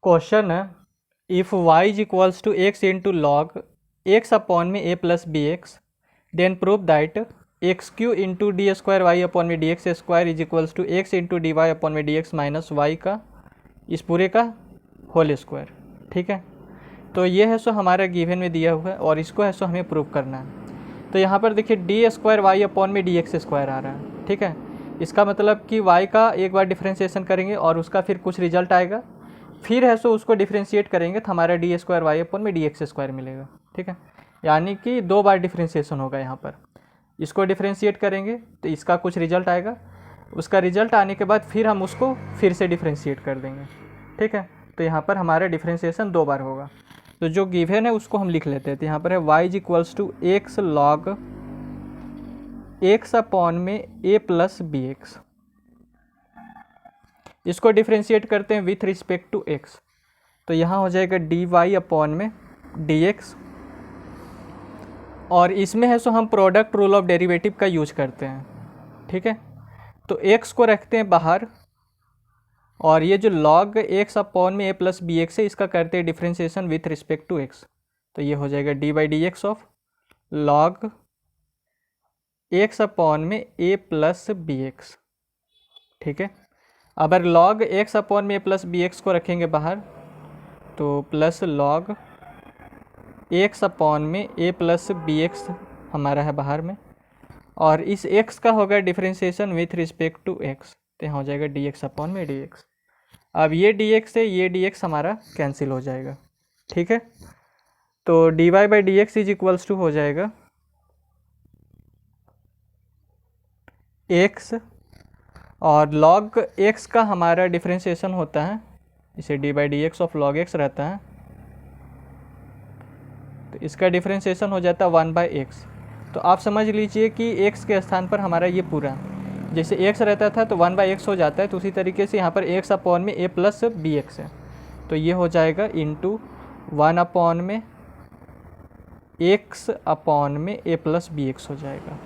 Question है, if y is equals to x into log x upon में a plus b x, then prove that x cube into d square y upon में d x square is equals to x into d y upon में d x minus y का इस पूरे का whole square. ठीक है, तो ये है सो हमारा गिवन में दिया हुआ है और इसको है सो हमें प्रूव करना है। तो यहाँ पर देखिए डी स्क्वायर वाई अपॉन में डी एक्स स्क्वायर आ रहा है। ठीक है, इसका मतलब कि y का एक बार डिफ्रेंशिएशन करेंगे और उसका फिर कुछ रिजल्ट आएगा, फिर है सो उसको डिफ्रेंशिएट करेंगे तो हमारा डी स्क्वायर वाई अपॉन में डी एक्स स्क्वायर मिलेगा। ठीक है, यानी कि 2 बार डिफ्रेंशिएशन होगा। यहाँ पर इसको डिफ्रेंशिएट करेंगे तो इसका कुछ रिजल्ट आएगा, उसका रिजल्ट आने के बाद फिर हम उसको फिर से डिफ्रेंशिएट कर देंगे। ठीक है, तो यहाँ पर हमारा डिफ्रेंशिएशन 2 बार होगा। तो जो गिवन है उसको हम लिख लेते हैं। तो यहाँ पर है y is equals to x log x upon में a प्लस बी एक्स। इसको डिफ्रेंशिएट करते हैं विथ रिस्पेक्ट टू x, तो यहाँ हो जाएगा डी वाई अपॉन में डी एक्स, और इसमें है सो हम प्रोडक्ट रूल ऑफ डेरिवेटिव का यूज करते हैं। ठीक है, तो x को रखते हैं बाहर और ये जो log x अपॉन में a प्लस बी एक्स है इसका करते हैं differentiation with respect to x। तो ये हो जाएगा d by d x of log x अपॉन में a प्लस बी एक्स। ठीक है, अगर log x अपॉन में a प्लस बी एक्स को रखेंगे बाहर तो प्लस log x अपॉन में a प्लस बी एक्स हमारा है बाहर में, और इस x का होगा differentiation with respect to x, तो यहाँ हो जाएगा dx अपॉन में dx। अब ये dx से ये dx हमारा कैंसिल हो जाएगा। ठीक है, तो dy by d x is equals to हो जाएगा x, और log x का हमारा डिफ्रेंशिएशन होता है, इसे D by d x of log x रहता है, तो इसका डिफ्रेंशिएशन हो जाता है 1 बाई एक्स। तो आप समझ लीजिए कि x के स्थान पर हमारा ये पूरा, जैसे x रहता था तो 1 बाई एक्स हो जाता है, तो उसी तरीके से यहाँ पर x अपॉन में a प्लस बी एक्स है, तो ये हो जाएगा इंटू 1 अपॉन में x अपॉन में a प्लस बी एक्स हो जाएगा।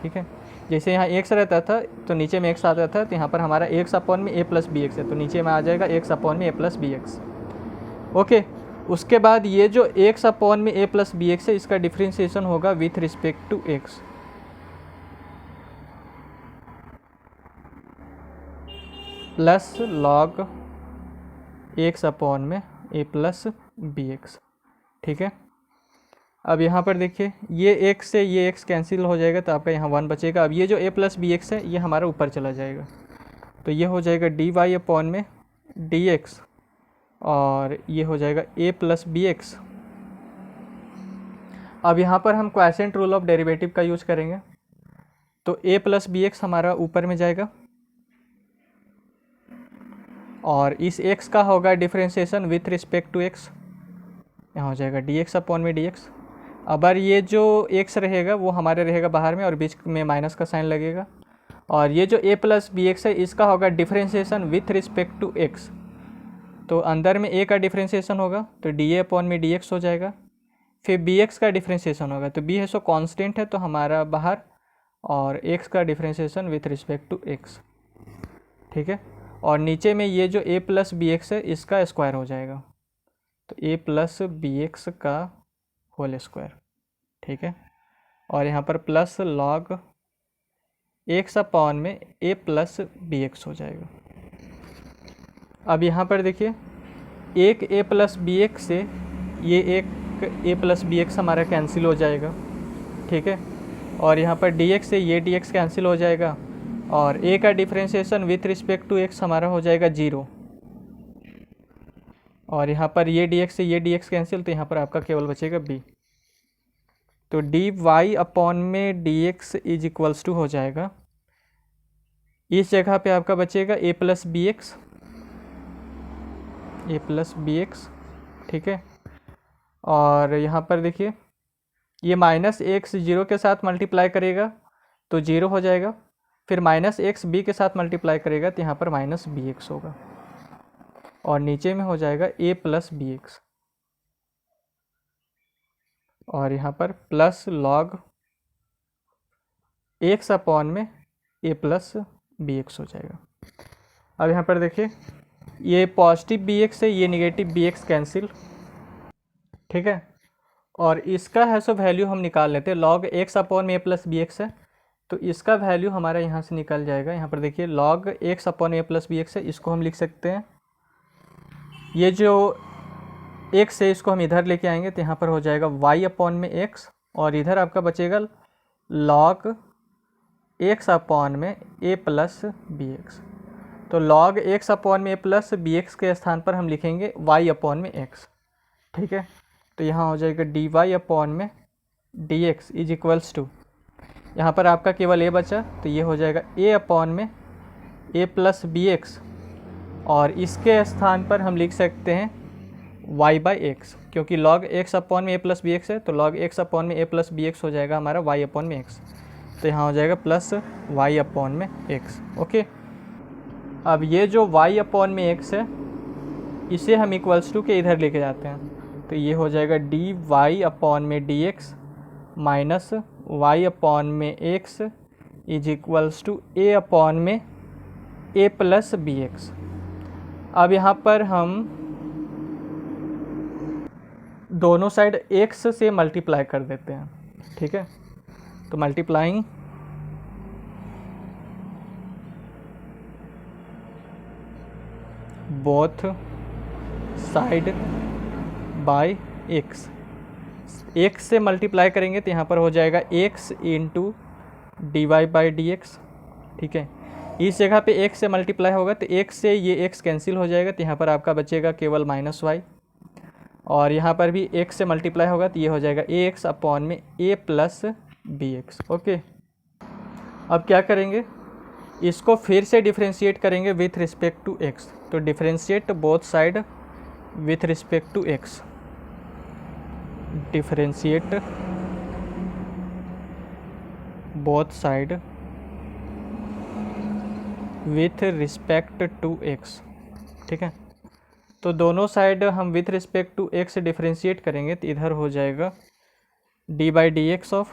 ठीक है, जैसे यहाँ x रहता था तो नीचे में x आता था, तो यहाँ पर हमारा x अपॉन में a प्लस बी एक्स है, तो नीचे में आ जाएगा x अपॉन में a plus b x. Okay, उसके बाद ये जो x अपॉन में a प्लस बी एक्स है इसका डिफ्रेंशिएशन होगा with respect to x, plus log x अपॉन में a प्लस बी एक्स। ठीक है, अब यहाँ पर देखिए ये x से ये x कैंसिल हो जाएगा तो आपका यहाँ 1 बचेगा। अब ये जो a प्लस बी एक्स है ये हमारा ऊपर चला जाएगा, तो ये हो जाएगा डी वाई अपॉन में डी एक्स, और ये हो जाएगा a प्लस बी एक्स। अब यहाँ पर हम क्वोशिएंट रूल ऑफ डेरिवेटिव का यूज करेंगे, तो a प्लस बी एक्स हमारा ऊपर में जाएगा और इस x का होगा differentiation with respect to x, यहाँ हो जाएगा dx अपॉन में dx। अबर ये जो x रहेगा वो हमारे रहेगा बाहर में और बीच में माइनस का साइन लगेगा, और ये जो a प्लस बी एक्स है इसका होगा differentiation with respect to x, तो अंदर में a का डिफ्रेंशिएशन होगा तो dA अपॉन में dx हो जाएगा, फिर bx का डिफ्रेंशिएशन होगा तो b है सो कांस्टेंट है तो हमारा बाहर, और x का differentiation with respect to x। ठीक है, और नीचे में ये जो a प्लस बी एक्स है इसका स्क्वायर हो जाएगा, तो a प्लस बी एक्स का होल स्क्वायर। ठीक है, और यहाँ पर प्लस log x अपॉन में a प्लस बी एक्स हो जाएगा। अब यहाँ पर देखिए एक a प्लस बी एक्स से ये एक a प्लस बी एक्स हमारा कैंसिल हो जाएगा। ठीक है, और यहाँ पर dx से ये dx कैंसिल हो जाएगा, और a का differentiation with respect to x हमारा हो जाएगा 0, और यहाँ पर ये dx से ये dx कैंसिल, तो यहाँ पर आपका केवल बचेगा b। तो डी वाई अपॉन में dx इज इक्वल्स टू हो जाएगा, इस जगह पे आपका बचेगा a plus b x, a plus b x. ठीक है, और यहाँ पर देखिए ये माइनस एक्स 0 के साथ मल्टीप्लाई करेगा तो 0 हो जाएगा, फिर माइनस एक्स बी के साथ मल्टीप्लाई करेगा तो यहाँ पर माइनस बी एक्स होगा, और नीचे में हो जाएगा a प्लस बी एक्स, और यहाँ पर प्लस log x अपॉन में a प्लस बी एक्स हो जाएगा। अब यहाँ पर देखिए ये पॉजिटिव बी एक्स है, ये निगेटिव बी एक्स कैंसिल, ठीक है। और इसका है सो वैल्यू हम निकाल लेते हैं, लॉग एक्स अपॉन में ए प्लस बी एक्स है, तो इसका वैल्यू हमारा यहाँ से निकल जाएगा। यहाँ पर देखिए लॉग एक्स अपॉन ए प्लस बी एक्स है, इसको हम लिख सकते हैं, ये जो एक्स है इसको हम इधर लेके आएंगे तो यहाँ पर हो जाएगा वाई अपॉन में एक्स, और इधर आपका बचेगा लॉग एक्स अपॉन में ए प्लस बी एक्स। तो लॉग एक्स अपॉन में ए प्लस बी एक्स के स्थान पर हम लिखेंगे वाई अपॉन में एक्स, ठीक है। तो यहाँ हो जाएगा डी वाई अपॉन में d x is equals to, यहाँ पर आपका केवल ए बचा, तो ये हो जाएगा ए अपॉन में ए प्लस बी एक्स, और इसके स्थान पर हम लिख सकते हैं वाई बाई एक्स, क्योंकि लॉग एक्स अपॉन में ए प्लस बी एक्स है, तो लॉग एक्स अपॉन में ए प्लस बी एक्स हो जाएगा हमारा वाई अपॉन में एक्स, तो यहाँ हो जाएगा प्लस वाई अपॉन में एक्स, ओके। अब ये जो वाई अपॉन में एक्स है इसे हम इक्वल्स टू के इधर लेके जाते हैं, तो ये हो जाएगा डी वाई अपॉन में d x minus y upon में x is equals to a upon में ए प्लस बी एक्स। अब यहाँ पर हम दोनों साइड एक्स से मल्टीप्लाई कर देते हैं, ठीक है। तो multiplying both side by x, x से मल्टीप्लाई करेंगे तो यहाँ पर हो जाएगा x into d y by d x, ठीक है। इस जगह पे एक्स से मल्टीप्लाई होगा तो एक्स से ये एक्स कैंसिल हो जाएगा, तो यहाँ पर आपका बचेगा केवल माइनस वाई, और यहाँ पर भी एक्स से मल्टीप्लाई होगा तो ये हो जाएगा ए एक्स अपॉन में a plus b x, okay. अब क्या करेंगे, इसको फिर से डिफ्रेंशिएट करेंगे विथ रिस्पेक्ट टू एक्स, तो differentiate both side with respect to x, differentiate both side with respect to x, ठीक है। तो दोनों साइड हम with respect to x differentiate करेंगे तो इधर हो जाएगा d by d x of,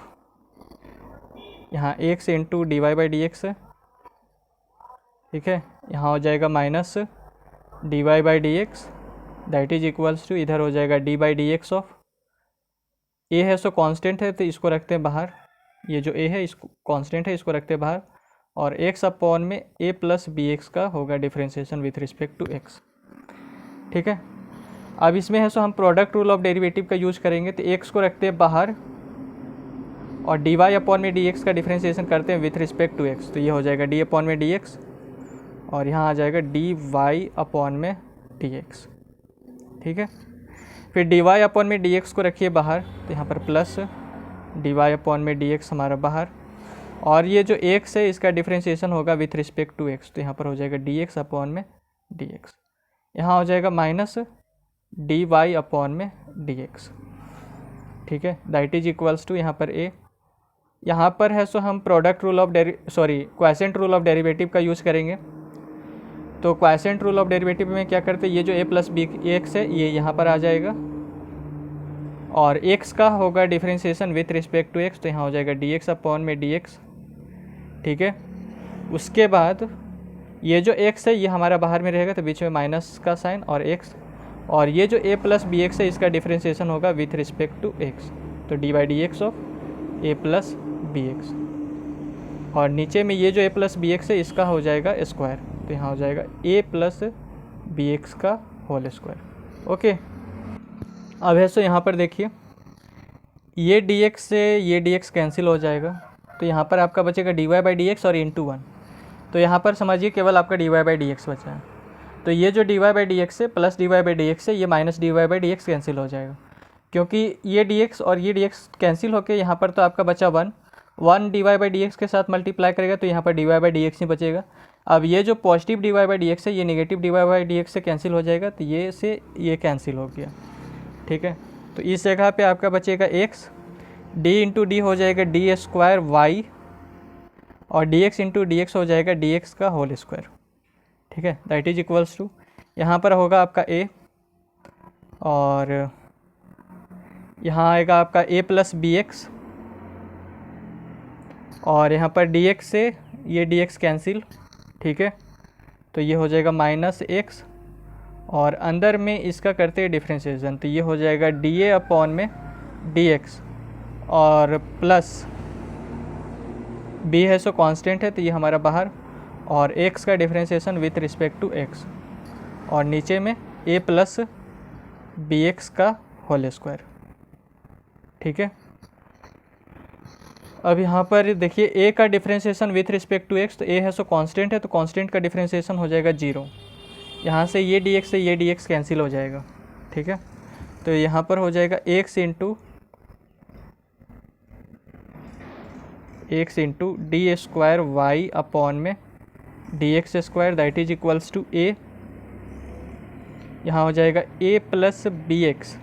यहाँ x into d y by d x है, ठीक है। यहाँ हो जाएगा minus d y by d x that is equals to, इधर हो जाएगा d by d x of, a है सो कांस्टेंट है तो इसको रखते हैं बाहर, ये जो ए है इसको कांस्टेंट है इसको रखते हैं बाहर, और एक्स अपॉन में ए प्लस बी एक्स का होगा differentiation with respect to x, ठीक है। अब इसमें है सो हम प्रोडक्ट रूल ऑफ डेरिवेटिव का यूज करेंगे, तो एक्स को रखते हैं बाहर और डी वाई अपॉन में डी एक्स का डिफ्रेंशिएशन करते हैं विथ रिस्पेक्ट टू एक्स, तो ये हो जाएगा डी अपॉन में डी एक्स, और यहाँ आ जाएगा डी वाई अपॉन में डी एक्स, ठीक है। फिर डी वाई अपॉन में डी एक्स को रखिए बाहर, तो यहाँ पर प्लस डी वाई अपॉन में डी एक्स हमारा बाहर, और ये जो एक्स है इसका डिफ्रेंशिएशन होगा विथ रिस्पेक्ट टू एक्स, तो यहाँ पर हो जाएगा डी एक्स अपॉन में डी एक्स, यहाँ हो जाएगा माइनस डी वाई अपॉन में डी एक्स, ठीक है, दैट इज इक्वल्स टू यहाँ पर ए, यहाँ पर है सो हम product rule of quotient rule of derivative का यूज़ करेंगे। तो क्वासेंट रूल ऑफ डेरिवेटिव में क्या करते हैं, ये जो ए प्लस बी एक्स है ये यहाँ पर आ जाएगा, और एक्स का होगा differentiation with respect to x, तो यहाँ हो जाएगा डी एक्स अपॉन में डी एक्स, ठीक है। उसके बाद ये जो एक्स है ये हमारा बाहर में रहेगा तो बीच में माइनस का साइन और एक्स, और ये जो ए प्लस बी एक्स है इसका डिफ्रेंशिएशन होगा विथ रिस्पेक्ट टू एक्स, तो d by d x of a plus b x, और नीचे में ये जो ए प्लस बी एक्स है इसका हो जाएगा स्क्वायर, तो यहाँ हो जाएगा ए प्लस बी एक्स का होल स्क्वायर, ओके। अब है सो यहाँ पर देखिए ये डी एक्स से ये डी एक्स कैंसिल हो जाएगा, तो यहाँ पर आपका बचेगा d y by d x और इंटू वन, तो यहाँ पर समझिए केवल आपका d y by d x बचा है, तो ये जो d y by d x है plus d y by d x है ये minus d y by d x cancel हो जाएगा, क्योंकि ये डी एक्स और ये डी एक्स कैंसिल होकर यहाँ पर तो आपका बचा one d y by d x के साथ मल्टीप्लाई करेगा तो यहाँ पर d y by d x ही बचेगा। अब ये जो positive d y by d x है ये negative d y by d x से कैंसिल हो जाएगा, तो ये से ये कैंसिल हो गया, ठीक है। तो इस जगह पे आपका बचेगा एक्स, डी इंटू डी हो जाएगा डी स्क्वायर वाई, और D x into D x हो जाएगा डी एक्स का होल स्क्वायर, ठीक है, दैट इज इक्वल्स टू, यहाँ पर होगा आपका ए, और यहाँ आएगा आपका ए प्लस बी एक्स, और यहाँ पर डी एक्स से ये डी एक्स कैंसिल, ठीक है, तो ये हो जाएगा माइनस एक्स और अंदर में इसका करते हैं डिफ्रेंशिएशन, तो ये हो जाएगा dA अपॉन में dx और प्लस b है सो कांस्टेंट है तो ये हमारा बाहर, और x का differentiation with respect to x, और नीचे में a प्लस bx का होल स्क्वायर। ठीक है, अब यहाँ पर देखिए a का differentiation with respect to x, तो a है सो कांस्टेंट है तो कांस्टेंट का डिफ्रेंशिएशन हो जाएगा 0। यहाँ से ये dx से ये dx कैंसिल हो जाएगा। ठीक है, तो यहाँ पर हो जाएगा x into d square y upon में dx square that is equals to a, यहाँ हो जाएगा a प्लस bx।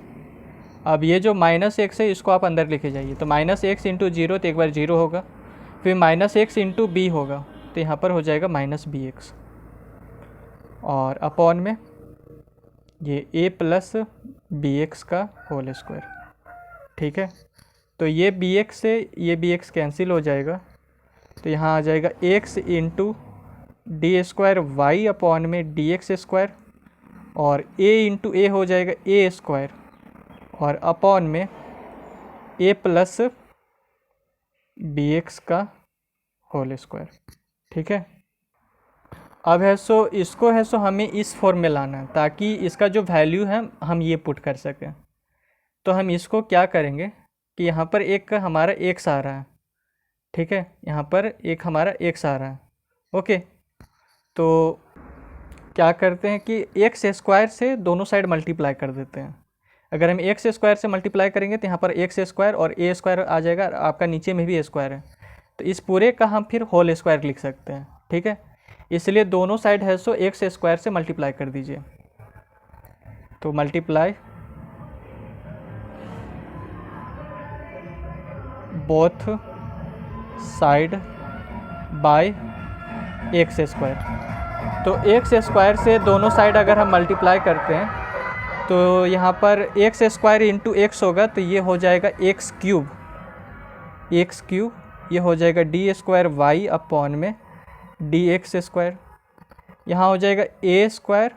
अब ये जो माइनस एक्स है इसको आप अंदर लेके जाइए, तो माइनस एक्स इंटू जीरो तो एक बार जीरो होगा, फिर माइनस एक्स इंटू बी होगा तो यहाँ पर हो जाएगा माइनस बी एक्स, और अपॉन में ये a प्लस बी एक्स का होल स्क्वायर। ठीक है, तो ये बी एक्स से ये बी एक्स कैंसिल हो जाएगा, तो यहाँ आ जाएगा x into d square y upon में डी एक्स स्क्वायर, और a इंटू ए हो जाएगा a स्क्वायर, और अपॉन में a प्लस बी एक्स का होल स्क्वायर। ठीक है, अब है सो इसको है सो हमें इस फॉर्म में लाना है ताकि इसका जो वैल्यू है हम ये पुट कर सकें। तो हम इसको क्या करेंगे कि यहाँ पर एक हमारा x आ रहा है। ठीक है, यहाँ पर एक हमारा x आ रहा है। ओके, तो क्या करते हैं कि एक्स स्क्वायर से दोनों साइड मल्टीप्लाई कर देते हैं। अगर हम एक्स स्क्वायर से मल्टीप्लाई करेंगे तो यहाँ पर एक्स स्क्वायर और ए स्क्वायर आ जाएगा, आपका नीचे में भी ए स्क्वायर है, तो इस पूरे का हम फिर होल स्क्वायर लिख सकते हैं। ठीक है, इसलिए दोनों साइड है सो एक्स स्क्वायर से मल्टीप्लाई कर दीजिए, तो multiply both side by x square. तो एक्स स्क्वायर से दोनों साइड अगर हम मल्टीप्लाई करते हैं तो यहाँ पर एक्स स्क्वायर इंटू एक्स होगा, तो ये हो जाएगा एक्स क्यूब, ये हो जाएगा डी स्क्वायर वाई अपॉन में डी एक्स स्क्वायर। यहाँ हो जाएगा ए स्क्वायर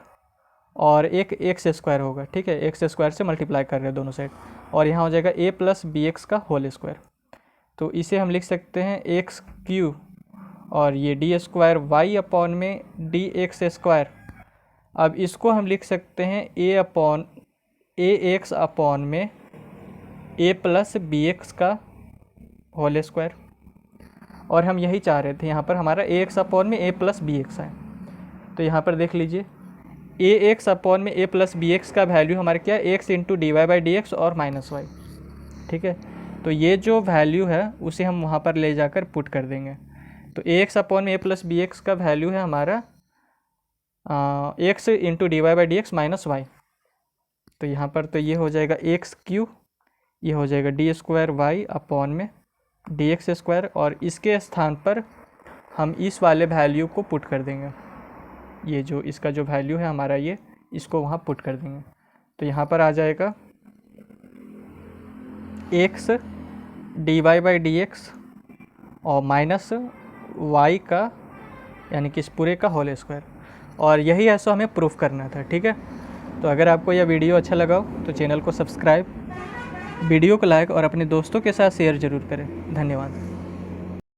और एक एक्स स्क्वायर होगा। ठीक है, एक्स स्क्वायर से मल्टीप्लाई कर रहे हैं दोनों साइड, और यहाँ हो जाएगा ए प्लस बी एक्स का होल स्क्वायर। तो इसे हम लिख सकते हैं एक्स क्यूब और ये डी स्क्वायर वाई अपॉन में डी एक्स स्क्वायर। अब इसको हम लिख सकते हैं ए एक्स अपॉन में ए प्लस बी एक्स का होल स्क्वायर, और हम यही चाह रहे थे। यहाँ पर हमारा ए एक्स अपॉन में ए प्लस बी एक्स है, तो यहाँ पर देख लीजिए ए एक्स अपॉन में ए प्लस बी एक्स का वैल्यू हमारे क्या है, x into d y by d x और माइनस वाई। ठीक है, तो ये जो वैल्यू है उसे हम वहाँ पर ले जाकर पुट कर देंगे। तो ए एक्स अपॉन में ए प्लस बी एक्स का वैल्यू है हमारा x into d y by d x minus y. तो यहाँ पर तो ये हो जाएगा एक्स क्यू, ये हो जाएगा डी स्क्वायर वाई अपॉन में डी एक्स स्क्वायर, और इसके स्थान पर हम इस वाले वैल्यू को पुट कर देंगे। ये जो इसका जो वैल्यू है हमारा ये, इसको वहाँ पुट कर देंगे। तो यहाँ पर आ जाएगा x d y by d x और माइनस वाई का, यानी कि इस पूरे का होल स्क्वायर, और यही ऐसा हमें प्रूफ करना था। ठीक है, तो अगर आपको यह वीडियो अच्छा लगा हो तो चैनल को सब्सक्राइब, वीडियो को लाइक और अपने दोस्तों के साथ शेयर ज़रूर करें। धन्यवाद।